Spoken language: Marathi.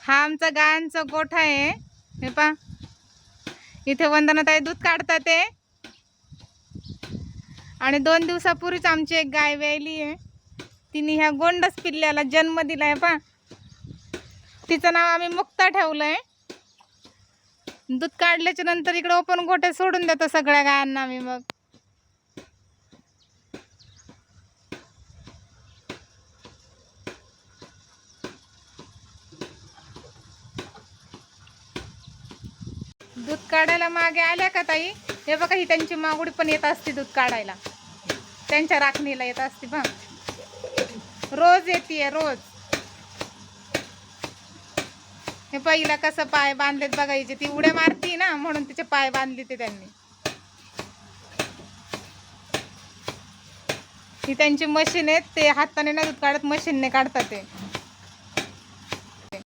हा आमचा गायांचा गोठा आहे. हे पा इथे वंदनाताई दूध काढतात ते. आणि 2 दिवसापूर्वीच आमची एक गाय व्यायली आहे. तिने ह्या गोंडस पिल्ल्याला जन्म दिलाय पा. तिचं नाव आम्ही मुक्ता ठेवलंय. दूध काढल्याच्या नंतर इकडे ओपन गोठे सोडून देतो सगळ्या गायांना आम्ही. मग दूध काढायला मागे आल्या का ताई? हे बघा, ही त्यांची मागुडी पण येत असते दूध काढायला. त्यांच्या राखणीला येत असते बघ. रोज येते रोज. हे पहिला कसं पाय बांधलेत बघायचे. ती उड्या मारती ना, म्हणून तिचे पाय बांधले ते त्यांनी. ही त्यांची मशीन आहे. ते हाताने ना दूध काढत, मशीनने काढतात ते.